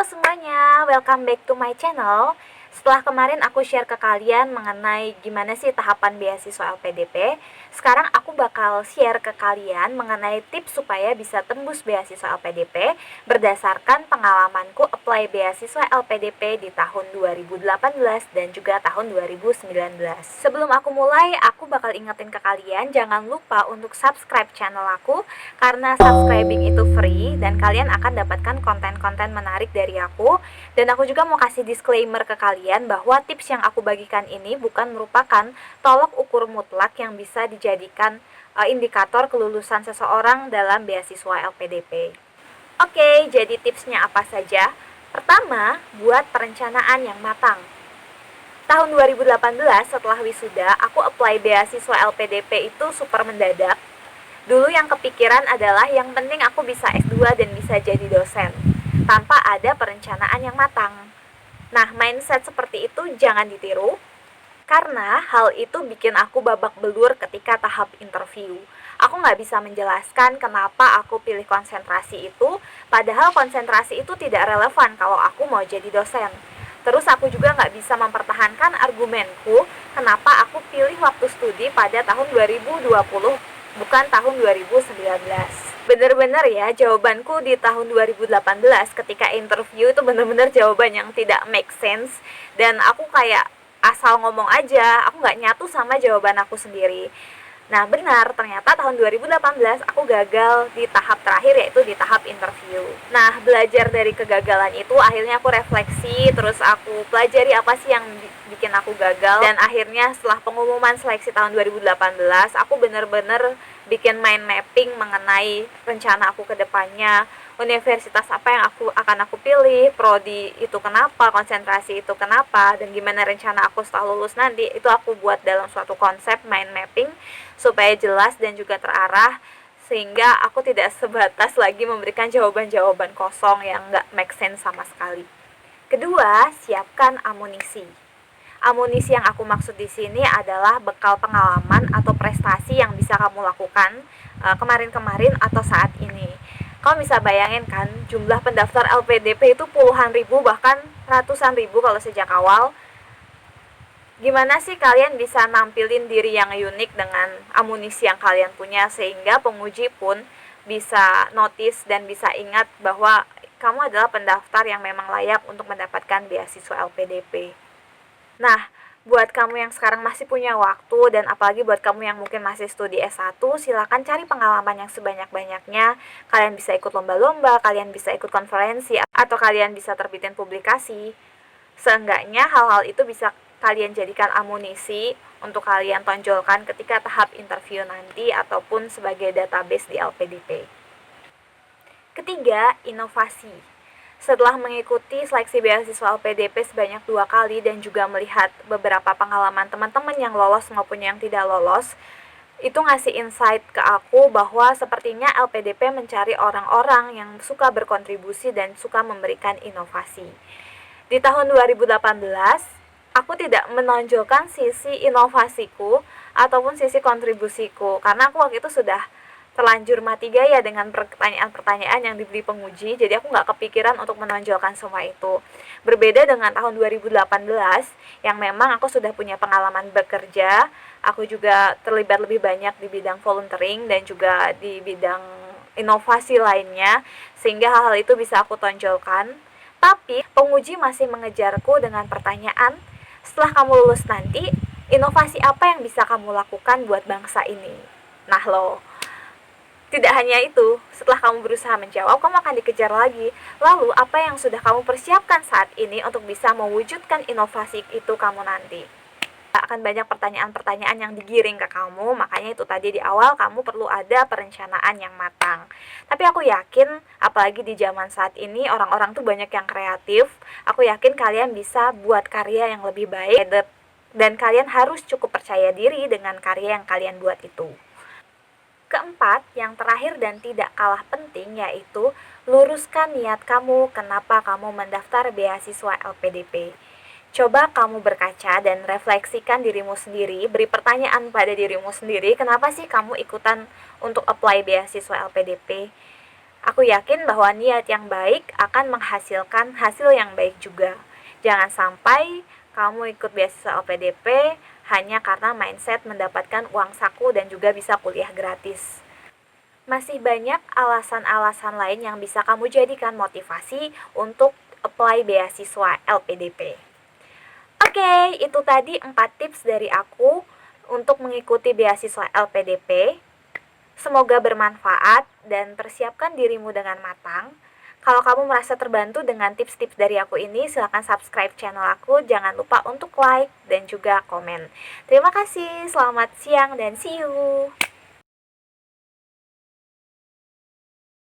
semuanya, welcome back to my channel. Setelah kemarin aku share ke kalian mengenai gimana sih tahapan beasiswa LPDP, sekarang aku bakal share ke kalian mengenai tips supaya bisa tembus beasiswa LPDP berdasarkan pengalamanku apply beasiswa LPDP di tahun 2018 dan juga tahun 2019. Sebelum aku mulai, aku bakal ingetin ke kalian jangan lupa untuk subscribe channel aku karena subscribing itu free dan kalian akan dapatkan konten-konten menarik dari aku. Dan aku juga mau kasih disclaimer ke kalian bahwa tips yang aku bagikan ini bukan merupakan tolok ukur mutlak yang bisa dijadikan indikator kelulusan seseorang dalam beasiswa LPDP. Oke, jadi tipsnya apa saja? Pertama, buat perencanaan yang matang. Tahun 2018 setelah wisuda, aku apply beasiswa LPDP itu super mendadak. Dulu yang kepikiran adalah yang penting aku bisa S2 dan bisa jadi dosen, tanpa ada perencanaan yang matang. Nah, mindset seperti itu jangan ditiru, karena hal itu bikin aku babak belur ketika tahap interview. Aku nggak bisa menjelaskan kenapa aku pilih konsentrasi itu, padahal konsentrasi itu tidak relevan kalau aku mau jadi dosen. Terus aku juga nggak bisa mempertahankan argumenku kenapa aku pilih waktu studi pada tahun 2020 bukan tahun 2019. Bener-bener ya, jawabanku di tahun 2018 ketika interview itu bener-bener jawaban yang tidak make sense. Dan aku kayak asal ngomong aja, aku nggak nyatu sama jawaban aku sendiri. Nah benar, ternyata tahun 2018 aku gagal di tahap terakhir, yaitu di tahap interview. Nah belajar dari kegagalan itu akhirnya aku refleksi, terus aku pelajari apa sih yang bikin aku gagal. Dan akhirnya setelah pengumuman seleksi tahun 2018, aku bener-bener bikin mind mapping mengenai rencana aku ke depannya, universitas apa yang akan aku pilih, prodi itu kenapa, konsentrasi itu kenapa, dan gimana rencana aku setelah lulus nanti. Itu aku buat dalam suatu konsep mind mapping supaya jelas dan juga terarah, sehingga aku tidak sebatas lagi memberikan jawaban-jawaban kosong yang nggak make sense sama sekali. Kedua, siapkan amunisi. Amunisi yang aku maksud di sini adalah bekal pengalaman atau prestasi yang bisa kamu lakukan kemarin-kemarin atau saat ini. Kamu bisa bayangin kan, jumlah pendaftar LPDP itu puluhan ribu bahkan ratusan ribu kalau sejak awal. Gimana sih kalian bisa nampilin diri yang unik dengan amunisi yang kalian punya sehingga penguji pun bisa notice dan bisa ingat bahwa kamu adalah pendaftar yang memang layak untuk mendapatkan beasiswa LPDP. Nah, buat kamu yang sekarang masih punya waktu dan apalagi buat kamu yang mungkin masih studi S1, silakan cari pengalaman yang sebanyak-banyaknya. Kalian bisa ikut lomba-lomba, kalian bisa ikut konferensi, atau kalian bisa terbitin publikasi. Seenggaknya hal-hal itu bisa kalian jadikan amunisi untuk kalian tonjolkan ketika tahap interview nanti ataupun sebagai database di LPDP. Ketiga, inovasi. Setelah mengikuti seleksi beasiswa LPDP sebanyak 2 kali dan juga melihat beberapa pengalaman teman-teman yang lolos maupun yang tidak lolos, itu ngasih insight ke aku bahwa sepertinya LPDP mencari orang-orang yang suka berkontribusi dan suka memberikan inovasi. Di tahun 2018, aku tidak menonjolkan sisi inovasiku ataupun sisi kontribusiku, karena aku waktu itu sudah terlanjur mati gaya dengan pertanyaan-pertanyaan yang diberi penguji, jadi aku nggak kepikiran untuk menonjolkan semua itu. Berbeda dengan tahun 2018 yang memang aku sudah punya pengalaman bekerja, aku juga terlibat lebih banyak di bidang volunteering dan juga di bidang inovasi lainnya, sehingga hal-hal itu bisa aku tonjolkan. Tapi penguji masih mengejarku dengan pertanyaan, setelah kamu lulus nanti, inovasi apa yang bisa kamu lakukan buat bangsa ini? Nah loh, tidak hanya itu, setelah kamu berusaha menjawab, kamu akan dikejar lagi. Lalu, apa yang sudah kamu persiapkan saat ini untuk bisa mewujudkan inovasi itu kamu nanti? Akan banyak pertanyaan-pertanyaan yang digiring ke kamu, makanya itu tadi di awal kamu perlu ada perencanaan yang matang. Tapi aku yakin, apalagi di zaman saat ini, orang-orang tuh banyak yang kreatif. Aku yakin kalian bisa buat karya yang lebih baik, dan kalian harus cukup percaya diri dengan karya yang kalian buat itu. Keempat, yang terakhir dan tidak kalah penting, yaitu luruskan niat kamu kenapa kamu mendaftar beasiswa LPDP. Coba kamu berkaca dan refleksikan dirimu sendiri, beri pertanyaan pada dirimu sendiri, kenapa sih kamu ikutan untuk apply beasiswa LPDP? Aku yakin bahwa niat yang baik akan menghasilkan hasil yang baik juga. Jangan sampai kamu ikut beasiswa LPDP hanya karena mindset mendapatkan uang saku dan juga bisa kuliah gratis. Masih banyak alasan-alasan lain yang bisa kamu jadikan motivasi untuk apply beasiswa LPDP. Oke, itu tadi 4 tips dari aku untuk mengikuti beasiswa LPDP. Semoga bermanfaat dan persiapkan dirimu dengan matang. Kalau kamu merasa terbantu dengan tips-tips dari aku ini, silahkan subscribe channel aku. Jangan lupa untuk like dan juga komen. Terima kasih, selamat siang dan see you.